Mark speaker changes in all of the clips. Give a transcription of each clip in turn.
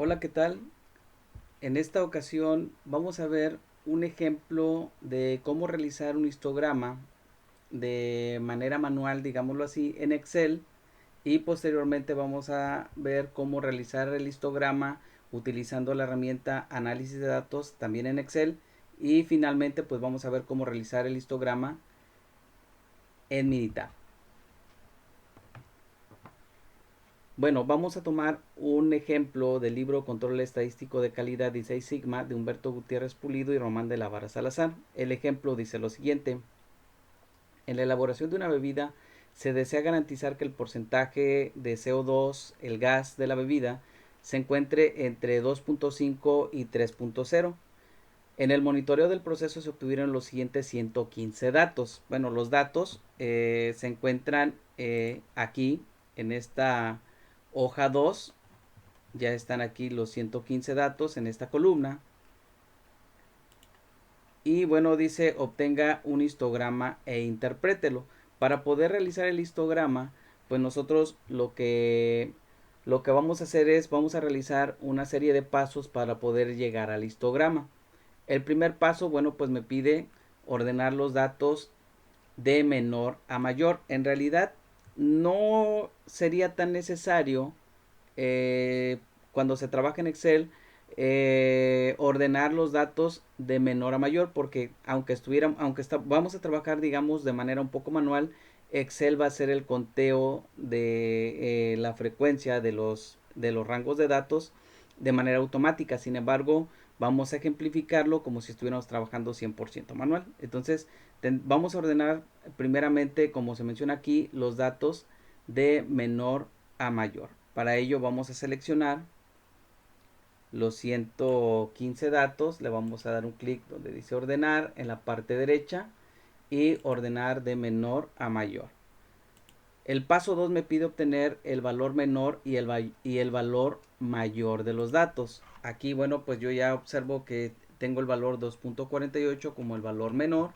Speaker 1: Hola, ¿qué tal? En esta ocasión vamos a ver un ejemplo de cómo realizar un histograma de manera manual, digámoslo así, en Excel, y posteriormente vamos a ver cómo realizar el histograma utilizando la herramienta análisis de datos también en Excel, y finalmente pues vamos a ver cómo realizar el histograma en Minitab. Bueno, vamos a tomar un ejemplo del libro Control Estadístico de Calidad y 6 Sigma de Humberto Gutiérrez Pulido y Román de la Vara Salazar. El ejemplo dice lo siguiente: en la elaboración de una bebida se desea garantizar que el porcentaje de CO2, el gas de la bebida, se encuentre entre 2.5 y 3.0. En el monitoreo del proceso se obtuvieron los siguientes 115 datos. Bueno, los datos se encuentran aquí en esta hoja 2. Ya están aquí los 115 datos en esta columna. Y bueno, dice obtenga un histograma e interprételo. Para poder realizar el histograma, pues nosotros lo que vamos a hacer es, vamos a realizar una serie de pasos para poder llegar al histograma. El primer paso, bueno, pues me pide ordenar los datos de menor a mayor. En realidad no sería tan necesario cuando se trabaja en Excel ordenar los datos de menor a mayor, porque vamos a trabajar digamos de manera un poco manual. Excel va a hacer el conteo de la frecuencia de los rangos de datos de manera automática. Sin embargo, vamos a ejemplificarlo como si estuviéramos trabajando 100% manual. Entonces vamos a ordenar primeramente, como se menciona aquí, los datos de menor a mayor. Para ello vamos a seleccionar los 115 datos, le vamos a dar un clic donde dice ordenar en la parte derecha y ordenar de menor a mayor. El paso 2 me pide obtener el valor menor y el valor mayor de los datos. Aquí, bueno, pues yo ya observo que tengo el valor 2.48 como el valor menor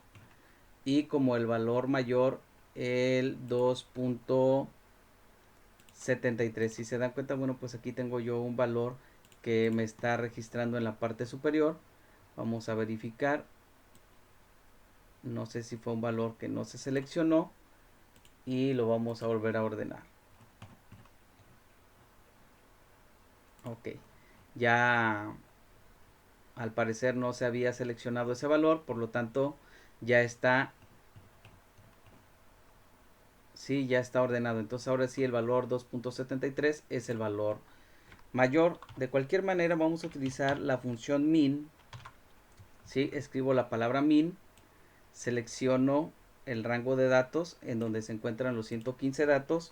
Speaker 1: y como el valor mayor el 2.73. Si se dan cuenta, bueno, pues aquí tengo yo un valor que me está registrando en la parte superior. Vamos a verificar. No sé si fue un valor que no se seleccionó y lo vamos a volver a ordenar. Ok, ya al parecer no se había seleccionado ese valor, por lo tanto ya está, sí, ya está ordenado. Entonces ahora sí el valor 2.73 es el valor mayor. De cualquier manera vamos a utilizar la función min. ¿Sí? Escribo la palabra min, selecciono el rango de datos en donde se encuentran los 115 datos,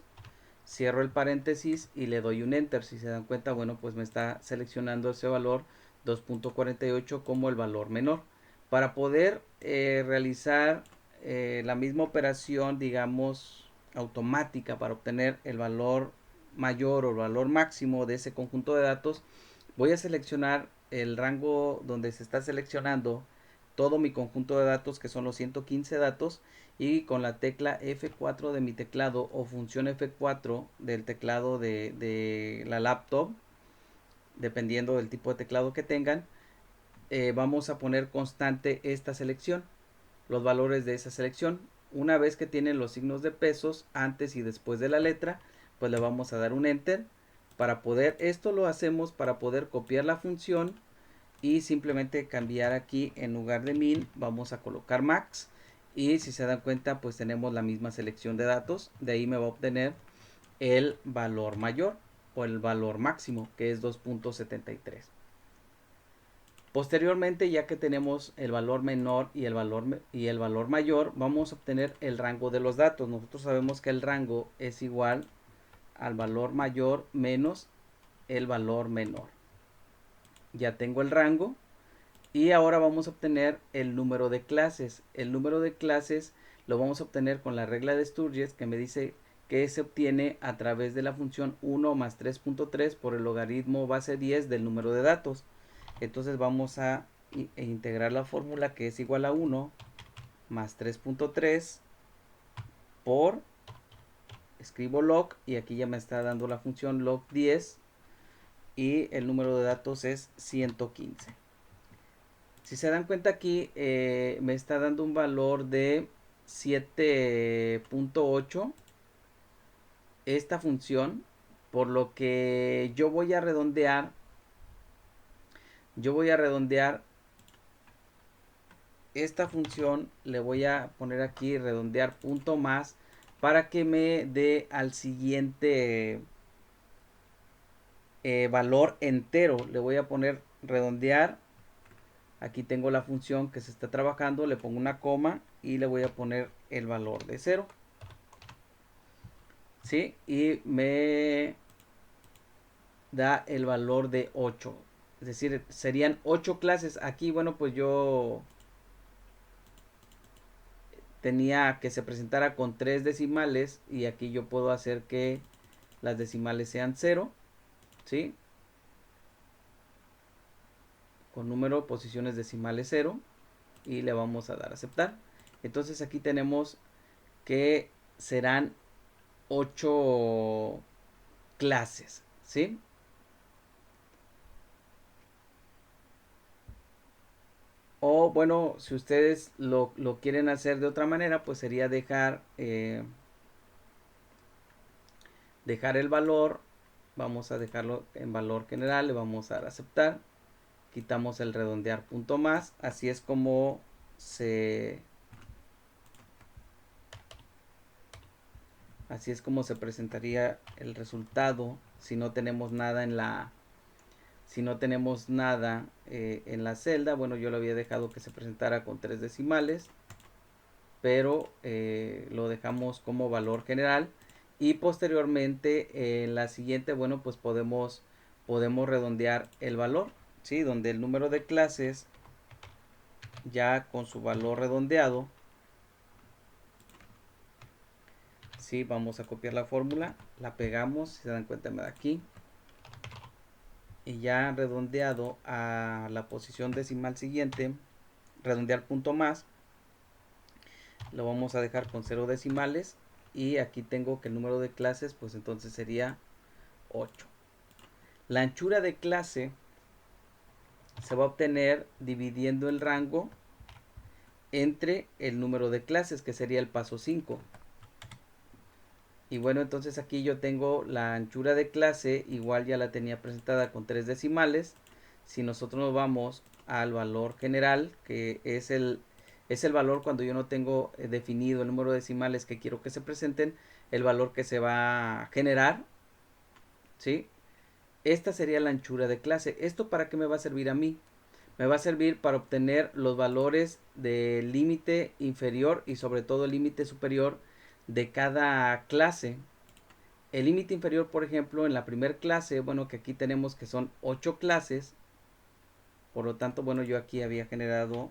Speaker 1: cierro el paréntesis y le doy un enter. Si se dan cuenta, bueno, pues me está seleccionando ese valor 2.48 como el valor menor. Para poder realizar la misma operación, digamos, automática para obtener el valor mayor o el valor máximo de ese conjunto de datos, voy a seleccionar el rango donde se está seleccionando todo mi conjunto de datos, que son los 115 datos, y con la tecla F4 de mi teclado o función F4 del teclado de la laptop, dependiendo del tipo de teclado que tengan, vamos a poner constante esta selección, los valores de esa selección. Una vez que tienen los signos de pesos antes y después de la letra, pues le vamos a dar un enter. Para poder, esto lo hacemos para poder copiar la función y simplemente cambiar aquí en lugar de min vamos a colocar max, y si se dan cuenta pues tenemos la misma selección de datos. De ahí me va a obtener el valor mayor o el valor máximo, que es 2.73. Posteriormente, ya que tenemos el valor menor y el valor mayor, vamos a obtener el rango de los datos. Nosotros sabemos que el rango es igual al valor mayor menos el valor menor. Ya tengo el rango. Y ahora vamos a obtener el número de clases. El número de clases lo vamos a obtener con la regla de Sturges, que me dice que se obtiene a través de la función 1 más 3.3 por el logaritmo base 10 del número de datos. Entonces vamos a integrar la fórmula, que es igual a 1 más 3.3 escribo log, y aquí ya me está dando la función log 10 y el número de datos es 115. Si se dan cuenta aquí, me está dando un valor de 7.8 esta función, por lo que yo voy a redondear esta función, le voy a poner aquí redondear punto más para que me dé al siguiente valor entero. Le voy a poner redondear. Aquí tengo la función que se está trabajando, le pongo una coma y le voy a poner el valor de 0. ¿Sí? Y me da el valor de 8. Es decir, serían 8 clases. Aquí, bueno, pues yo tenía que se presentara con 3 decimales y aquí yo puedo hacer que las decimales sean 0. ¿Sí? Con número, posiciones decimales 0. Y le vamos a dar a aceptar. Entonces aquí tenemos que serán 8 clases, ¿sí? O bueno, si ustedes lo quieren hacer de otra manera, pues sería dejar el valor. Vamos a dejarlo en valor general, le vamos a dar a aceptar. Quitamos el redondear punto más. Así es como se presentaría el resultado si no tenemos nada en la celda. Bueno, yo lo había dejado que se presentara con 3 decimales, pero lo dejamos como valor general y posteriormente en la siguiente, bueno, pues podemos redondear el valor, ¿sí? Donde el número de clases ya con su valor redondeado, ¿sí? Vamos a copiar la fórmula, la pegamos, si se dan cuenta me da aquí, y ya redondeado a la posición decimal siguiente, redondear punto más, lo vamos a dejar con 0 decimales y aquí tengo que el número de clases pues entonces sería 8. La anchura de clase se va a obtener dividiendo el rango entre el número de clases, que sería el paso 5. Y bueno, entonces aquí yo tengo la anchura de clase, igual ya la tenía presentada con 3 decimales. Si nosotros nos vamos al valor general, que es el valor cuando yo no tengo definido el número de decimales que quiero que se presenten, el valor que se va a generar, ¿sí? Esta sería la anchura de clase. ¿Esto para qué me va a servir a mí? Me va a servir para obtener los valores del límite inferior y sobre todo el límite superior de cada clase. El límite inferior, por ejemplo, en la primera clase, bueno, que aquí tenemos que son 8 clases. Por lo tanto, bueno, yo aquí había generado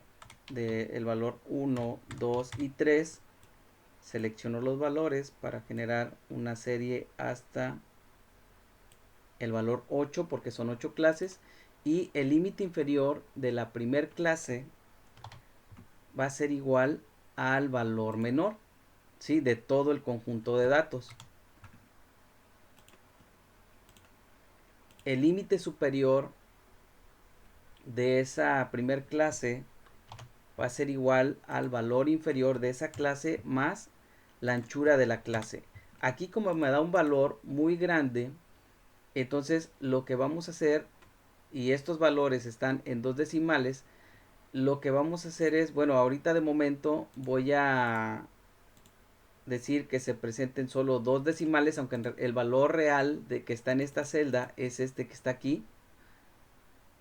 Speaker 1: el valor 1, 2 y 3. Selecciono los valores para generar una serie hasta el valor 8 porque son 8 clases. Y el límite inferior de la primera clase va a ser igual al valor menor, ¿sí? De todo el conjunto de datos. El límite superior de esa primer clase va a ser igual al valor inferior de esa clase más la anchura de la clase. Aquí como me da un valor muy grande, entonces lo que vamos a hacer, y estos valores están en 2 decimales, lo que vamos a hacer es, bueno, ahorita de momento voy a decir que se presenten solo 2 decimales, aunque el valor real de que está en esta celda es este que está aquí.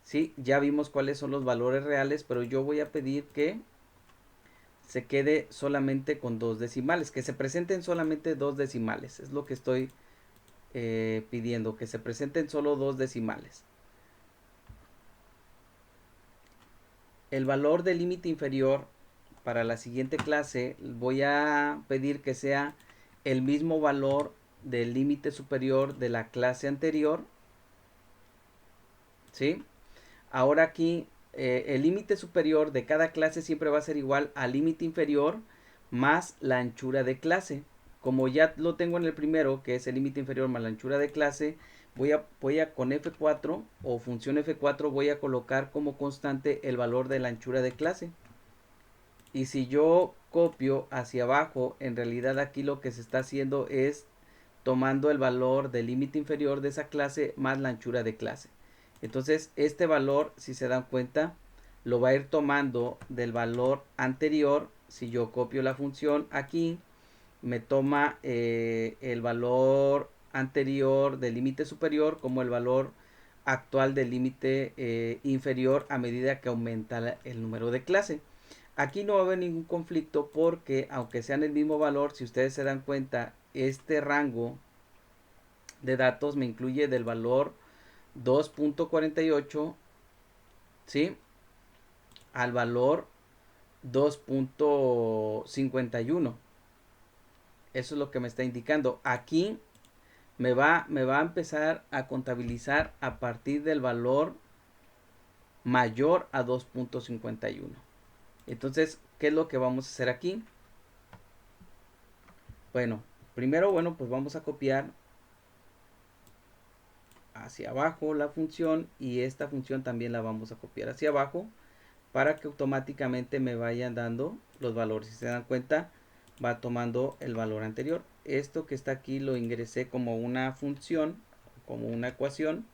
Speaker 1: Sí, ya vimos cuáles son los valores reales, pero yo voy a pedir que se quede solamente con 2 decimales, que se presenten solamente 2 decimales. Es lo que estoy pidiendo, que se presenten solo 2 decimales. El valor del límite inferior para la siguiente clase voy a pedir que sea el mismo valor del límite superior de la clase anterior, ¿sí? Ahora aquí el límite superior de cada clase siempre va a ser igual al límite inferior más la anchura de clase. Como ya lo tengo en el primero, que es el límite inferior más la anchura de clase, voy a con F4 o función F4 voy a colocar como constante el valor de la anchura de clase. Y si yo copio hacia abajo, en realidad aquí lo que se está haciendo es tomando el valor del límite inferior de esa clase más la anchura de clase. Entonces este valor, si se dan cuenta, lo va a ir tomando del valor anterior. Si yo copio la función aquí, me toma el valor anterior del límite superior como el valor actual del límite inferior a medida que aumenta el número de clase. Aquí no va a haber ningún conflicto porque aunque sean el mismo valor, si ustedes se dan cuenta, este rango de datos me incluye del valor 2.48, ¿sí? Al valor 2.51. Eso es lo que me está indicando. Aquí me va a empezar a contabilizar a partir del valor mayor a 2.51. Entonces, ¿qué es lo que vamos a hacer aquí? Bueno, primero, bueno, pues vamos a copiar hacia abajo la función y esta función también la vamos a copiar hacia abajo para que automáticamente me vayan dando los valores. Si se dan cuenta, va tomando el valor anterior. Esto que está aquí lo ingresé como una función, como una ecuación.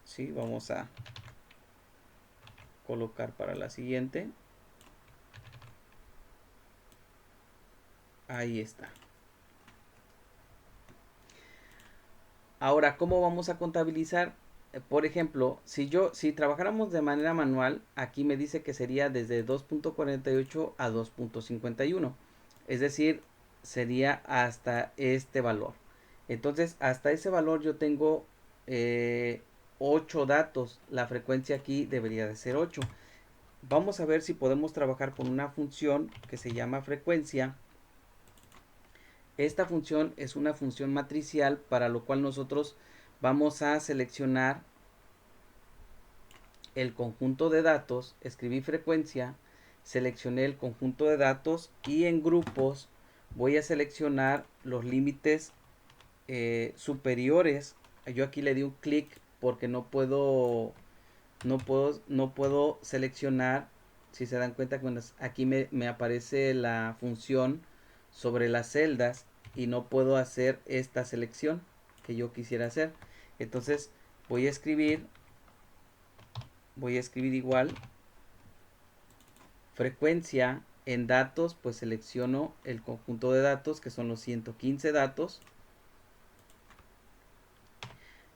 Speaker 1: Sí, vamos a colocar para la siguiente. Ahí está. Ahora, ¿cómo vamos a contabilizar? Por ejemplo, si trabajáramos de manera manual, aquí me dice que sería desde 2.48 a 2.51. Es decir, sería hasta este valor. Entonces, hasta ese valor yo tengo 8 datos. La frecuencia aquí debería de ser 8. Vamos a ver si podemos trabajar con una función que se llama frecuencia. Esta función es una función matricial para lo cual nosotros vamos a seleccionar el conjunto de datos, escribí frecuencia, seleccioné el conjunto de datos y en grupos voy a seleccionar los límites superiores. Yo aquí le di un clic porque no puedo seleccionar. Si se dan cuenta, aquí me aparece la función sobre las celdas y no puedo hacer esta selección que yo quisiera hacer. Entonces voy a escribir igual frecuencia en datos, pues selecciono el conjunto de datos que son los 115 datos,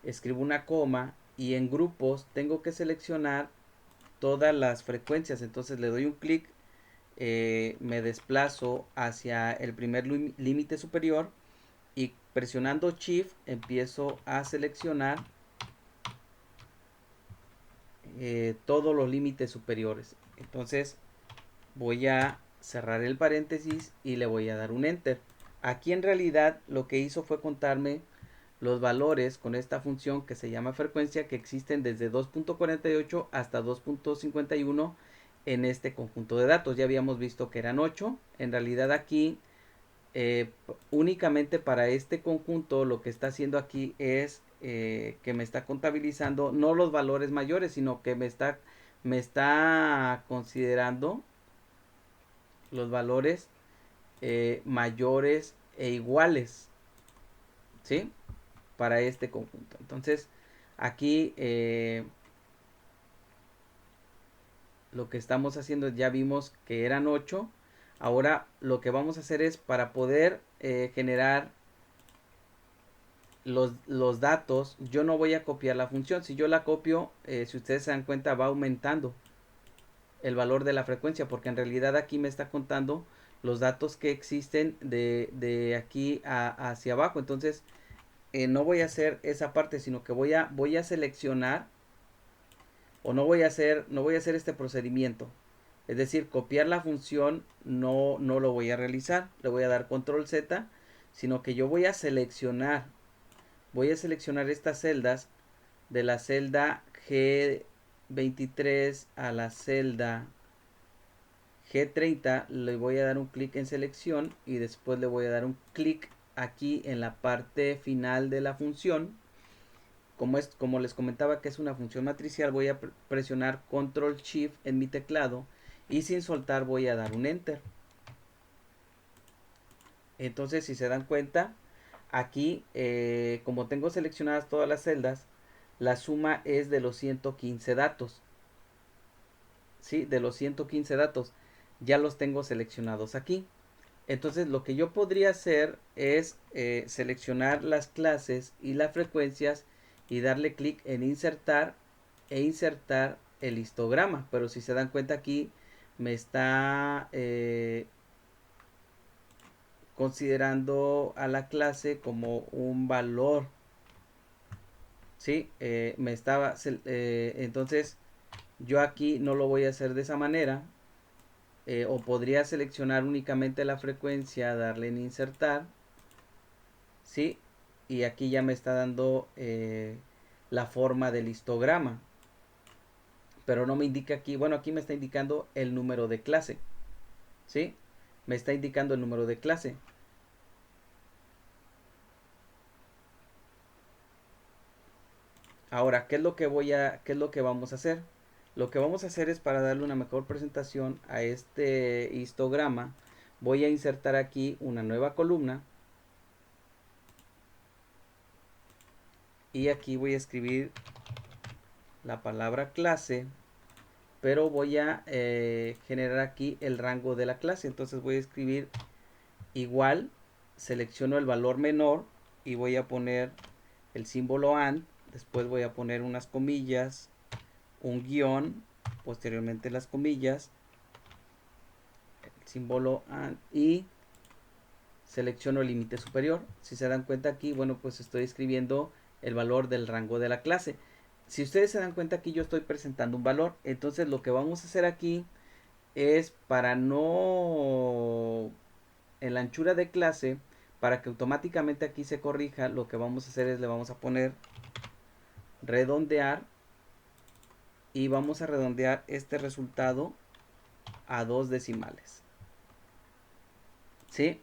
Speaker 1: escribo una coma y en grupos tengo que seleccionar todas las frecuencias. Entonces le doy un clic, me desplazo hacia el primer límite superior y presionando Shift empiezo a seleccionar todos los límites superiores. Entonces voy a cerrar el paréntesis y le voy a dar un enter. Aquí en realidad lo que hizo fue contarme los valores con esta función que se llama frecuencia, que existen desde 2.48 hasta 2.51 en este conjunto de datos. Ya habíamos visto que eran 8. En realidad aquí únicamente para este conjunto lo que está haciendo aquí es que me está contabilizando no los valores mayores, sino que me está considerando los valores mayores e iguales, ¿sí? Para este conjunto. Entonces, aquí lo que estamos haciendo, ya vimos que eran 8. Ahora lo que vamos a hacer es para poder generar los datos, yo no voy a copiar la función. Si yo la copio, si ustedes se dan cuenta, va aumentando el valor de la frecuencia, porque en realidad aquí me está contando los datos que existen de aquí hacia abajo. Entonces, no voy a hacer esa parte, sino que voy a seleccionar, o no voy a hacer este procedimiento. Es decir, copiar la función no lo voy a realizar. Le voy a dar control Z, sino que yo voy a seleccionar estas celdas, de la celda G23 a la celda G30 le voy a dar un clic en selección y después le voy a dar un clic aquí en la parte final de la función. Como les comentaba que es una función matricial, voy a presionar Control Shift en mi teclado y sin soltar voy a dar un Enter. Entonces, si se dan cuenta, aquí como tengo seleccionadas todas las celdas, la suma es de los 115 datos. ¿Sí? De los 115 datos ya los tengo seleccionados aquí. Entonces lo que yo podría hacer es seleccionar las clases y las frecuencias y darle clic en insertar e insertar el histograma. Pero si se dan cuenta aquí me está considerando a la clase como un valor. ¿Sí? Entonces yo aquí no lo voy a hacer de esa manera. O podría seleccionar únicamente la frecuencia, darle en insertar, ¿sí? Y aquí ya me está dando la forma del histograma, pero no me indica aquí, bueno, aquí me está indicando el número de clase, ¿sí? Me está indicando el número de clase. Ahora, ¿qué es lo que vamos a hacer? Lo que vamos a hacer es, para darle una mejor presentación a este histograma, voy a insertar aquí una nueva columna. Y aquí voy a escribir la palabra clase, pero voy a generar aquí el rango de la clase. Entonces voy a escribir igual, selecciono el valor menor y voy a poner el símbolo AND, después voy a poner unas comillas, un guión, posteriormente las comillas, el símbolo AND y selecciono el límite superior. Si se dan cuenta aquí, bueno, pues estoy escribiendo el valor del rango de la clase. Si ustedes se dan cuenta, aquí yo estoy presentando un valor. Entonces lo que vamos a hacer aquí es, para no en la anchura de clase, para que automáticamente aquí se corrija, lo que vamos a hacer es le vamos a poner redondear y vamos a redondear este resultado a 2 decimales. ¿Sí?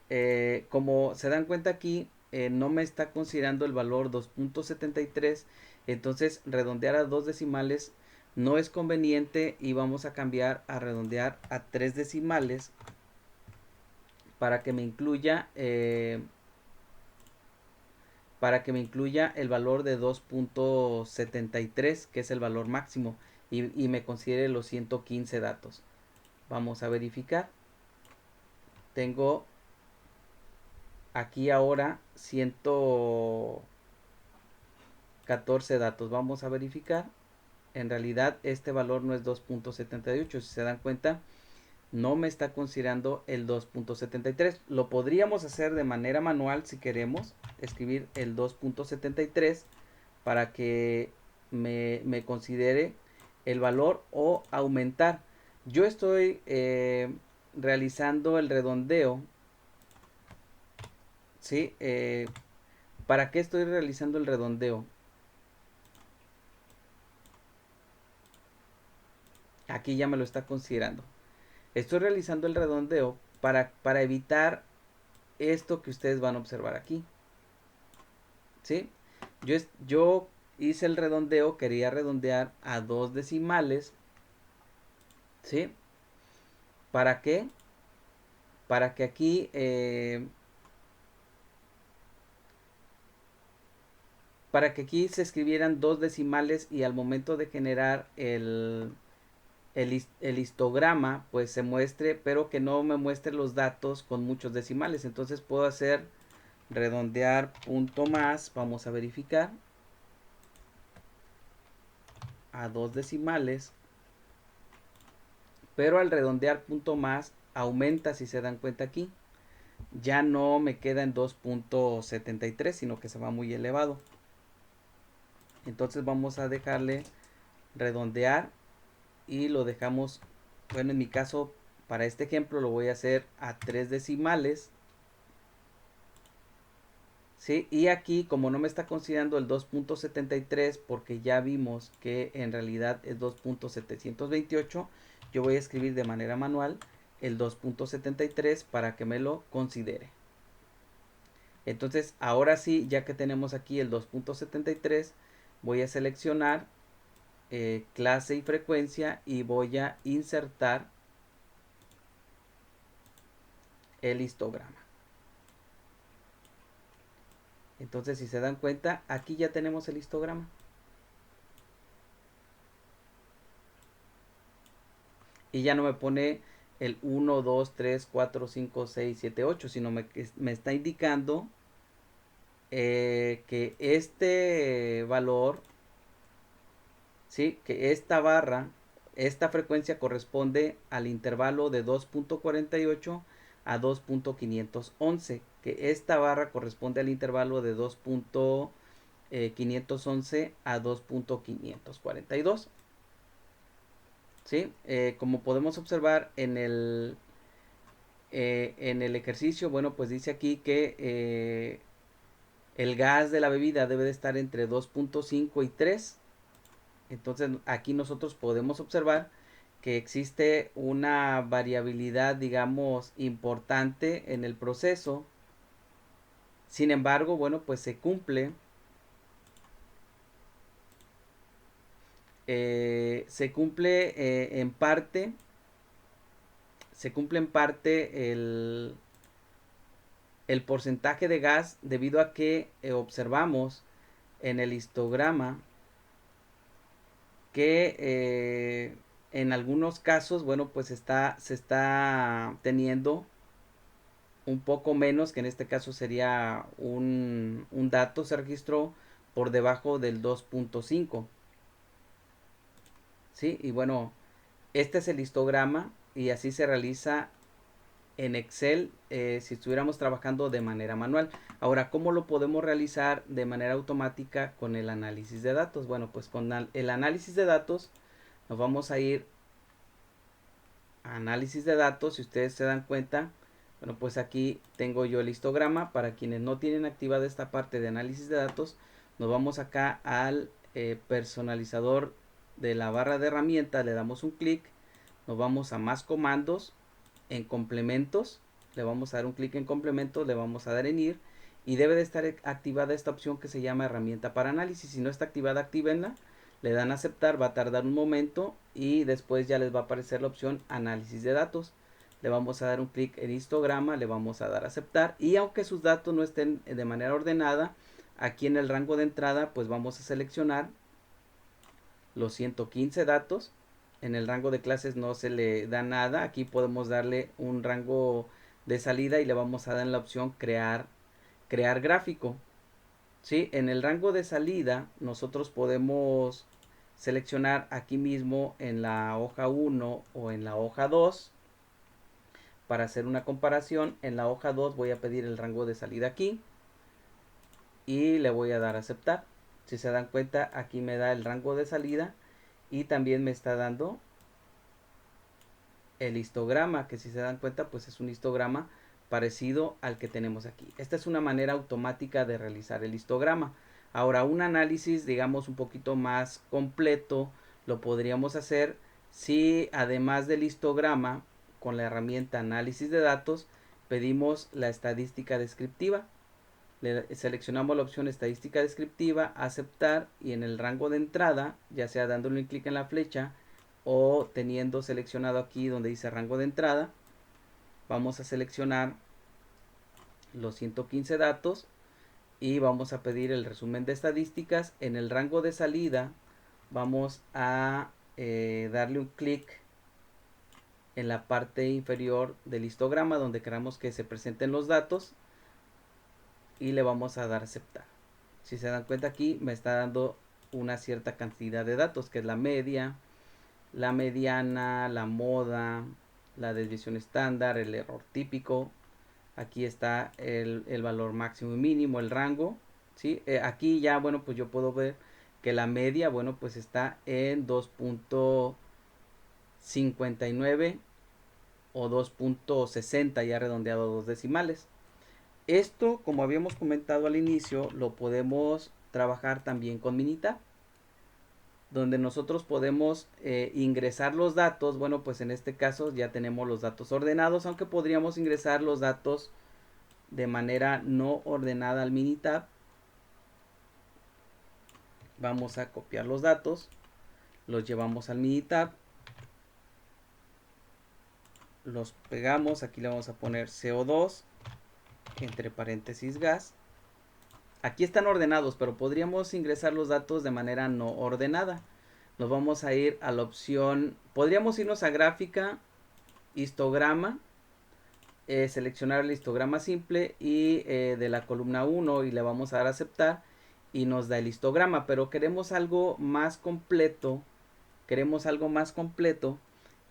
Speaker 1: Como se dan cuenta aquí, no me está considerando el valor 2.73, entonces redondear a 2 decimales no es conveniente y vamos a cambiar a redondear a 3 decimales para que me incluya el valor de 2.73, que es el valor máximo, y me considere los 115 datos. Vamos a verificar. Tengo aquí ahora 114 datos. Vamos a verificar. En realidad este valor no es 2.78. Si se dan cuenta, no me está considerando el 2.73. Lo podríamos hacer de manera manual si queremos. Escribir el 2.73 para que me considere el valor, o aumentar. Yo estoy realizando el redondeo. ¿Sí? ¿Para qué estoy realizando el redondeo? Aquí ya me lo está considerando. Estoy realizando el redondeo para evitar esto que ustedes van a observar aquí. ¿Sí? Yo hice el redondeo, quería redondear a 2 decimales. ¿Sí? ¿Para qué? Para que aquí se escribieran 2 decimales y al momento de generar el histograma pues se muestre, pero que no me muestre los datos con muchos decimales. Entonces puedo hacer redondear punto más, vamos a verificar, a 2 decimales, pero al redondear punto más aumenta, si se dan cuenta aquí, ya no me queda en 2.73, sino que se va muy elevado. Entonces vamos a dejarle redondear y lo dejamos, bueno, en mi caso para este ejemplo lo voy a hacer a 3 decimales. ¿Sí? Y aquí, como no me está considerando el 2.73, porque ya vimos que en realidad es 2.728, yo voy a escribir de manera manual el 2.73 para que me lo considere. Entonces, ahora sí, ya que tenemos aquí el 2.73, voy a seleccionar clase y frecuencia y voy a insertar el histograma. Entonces, si se dan cuenta, aquí ya tenemos el histograma. Y ya no me pone el 1, 2, 3, 4, 5, 6, 7, 8, sino me está indicando que este valor, ¿sí? Que esta barra, esta frecuencia corresponde al intervalo de 2.48 a 2.511, que esta barra corresponde al intervalo de 2.511 a 2.542. ¿Sí? Como podemos observar en el ejercicio, bueno, pues dice aquí que el gas de la bebida debe de estar entre 2.5 y 3. Entonces aquí nosotros podemos observar que existe una variabilidad, digamos, importante en el proceso. Sin embargo, bueno, pues se cumple en parte, el porcentaje de gas debido a que observamos en el histograma que en algunos casos, bueno, pues se está teniendo un poco menos, que en este caso sería un dato, se registró por debajo del 2.5. ¿Sí? Y bueno, este es el histograma y así se realiza en Excel si estuviéramos trabajando de manera manual. Ahora, ¿cómo lo podemos realizar de manera automática con el análisis de datos? Bueno, pues con el análisis de datos nos vamos a ir a análisis de datos. Si ustedes se dan cuenta, bueno, pues aquí tengo yo el histograma. Para quienes no tienen activada esta parte de análisis de datos, nos vamos acá al personalizador de la barra de herramientas, le damos un clic, nos vamos a más comandos, en complementos, le vamos a dar un clic en complementos, le vamos a dar en ir y debe de estar activada esta opción que se llama herramienta para análisis. Si no está activada, actívenla, le dan a aceptar, va a tardar un momento y después ya les va a aparecer la opción análisis de datos. Le vamos a dar un clic en histograma, le vamos a dar a aceptar y aunque sus datos no estén de manera ordenada, aquí en el rango de entrada pues vamos a seleccionar los 115 datos. En el rango de clases no se le da nada. Aquí podemos darle un rango de salida y le vamos a dar la opción crear gráfico. ¿Sí? En el rango de salida nosotros podemos seleccionar aquí mismo en la hoja 1 o en la hoja 2 para hacer una comparación. En la hoja 2 voy a pedir el rango de salida aquí y le voy a dar a aceptar. Si se dan cuenta, aquí me da el rango de salida y también me está dando el histograma, que si se dan cuenta pues es un histograma parecido al que tenemos aquí. Esta es una manera automática de realizar el histograma. Ahora, un análisis digamos un poquito más completo lo podríamos hacer si además del histograma con la herramienta análisis de datos pedimos la estadística descriptiva. Le seleccionamos la opción estadística descriptiva, aceptar y en el rango de entrada, ya sea dándole un clic en la flecha o teniendo seleccionado aquí donde dice rango de entrada, vamos a seleccionar los 115 datos y vamos a pedir el resumen de estadísticas. En el rango de salida vamos a darle un clic en la parte inferior del histograma donde queramos que se presenten los datos y le vamos a dar aceptar. Si se dan cuenta aquí me está dando una cierta cantidad de datos que es la media, la mediana, la moda, la desviación estándar, el error típico. Aquí está el valor máximo y mínimo, el rango. ¿Sí? Aquí ya, bueno, pues yo puedo ver que la media, bueno, pues está en 2.59 o 2.60 ya redondeado a dos decimales. Esto, como habíamos comentado al inicio, lo podemos trabajar también con Minitab. donde nosotros podemos ingresar los datos. Bueno, pues en este caso ya tenemos los datos ordenados, aunque podríamos ingresar los datos de manera no ordenada al Minitab. Vamos a copiar los datos, los llevamos al Minitab, los pegamos, aquí le vamos a poner CO2 entre paréntesis gas. Aquí están ordenados, pero podríamos ingresar los datos de manera no ordenada. Nos vamos a ir a la opción, podríamos irnos a gráfica, histograma, seleccionar el histograma simple y de la columna 1 y le vamos a dar a aceptar y nos da el histograma, pero queremos algo más completo,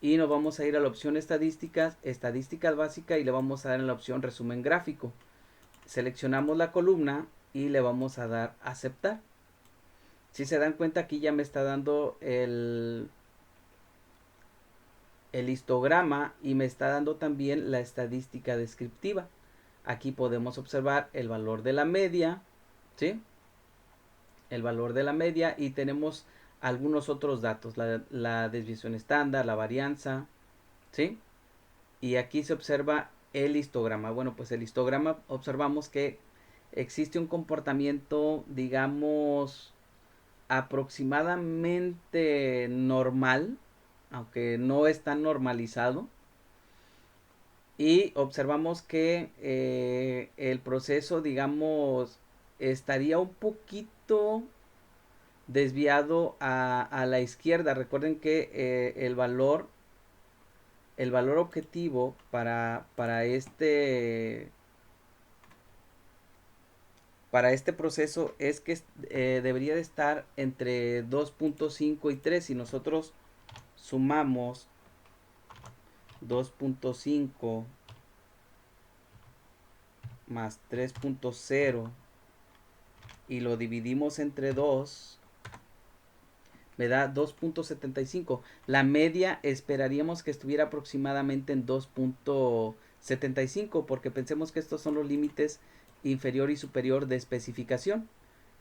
Speaker 1: y nos vamos a ir a la opción estadísticas, estadísticas básica y le vamos a dar en la opción resumen gráfico. Seleccionamos la columna y le vamos a dar aceptar. Si se dan cuenta, aquí ya me está dando el histograma y me está dando también la estadística descriptiva. Aquí podemos observar el valor de la media, ¿sí? El valor de la media, y tenemos algunos otros datos, la desviación estándar, la varianza, ¿sí? Y aquí se observa el histograma. Bueno, pues el histograma observamos que existe un comportamiento, digamos, aproximadamente normal, aunque no es tan normalizado. Y observamos que el proceso, digamos, estaría un poquito desviado a la izquierda. Recuerden que el valor objetivo para este proceso es que debería de estar entre 2.5 y 3. Si nosotros sumamos 2.5 más 3.0 y lo dividimos entre 2, me da 2.75. La media esperaríamos que estuviera aproximadamente en 2.75, porque pensemos que estos son los límites inferior y superior de especificación.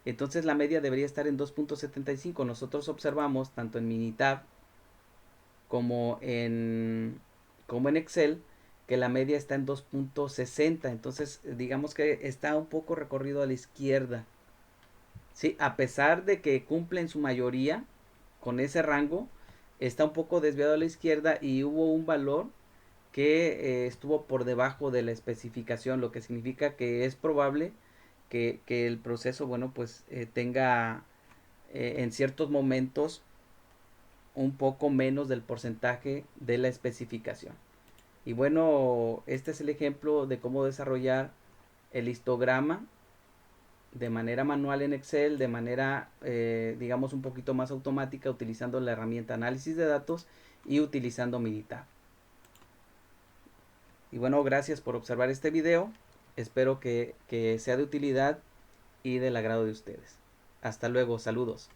Speaker 1: Entonces la media debería estar en 2.75. Nosotros observamos tanto en Minitab como en Excel que la media está en 2.60. Entonces digamos que está un poco recorrido a la izquierda. Sí, a pesar de que cumple en su mayoría con ese rango, está un poco desviado a la izquierda y hubo un valor que estuvo por debajo de la especificación, lo que significa que es probable que el proceso, bueno, pues tenga en ciertos momentos un poco menos del porcentaje de la especificación. Y bueno, este es el ejemplo de cómo desarrollar el histograma de manera manual en Excel, de manera, digamos, un poquito más automática, utilizando la herramienta análisis de datos y utilizando Minitab. Y bueno, gracias por observar este video. Espero que sea de utilidad y del agrado de ustedes. Hasta luego, saludos.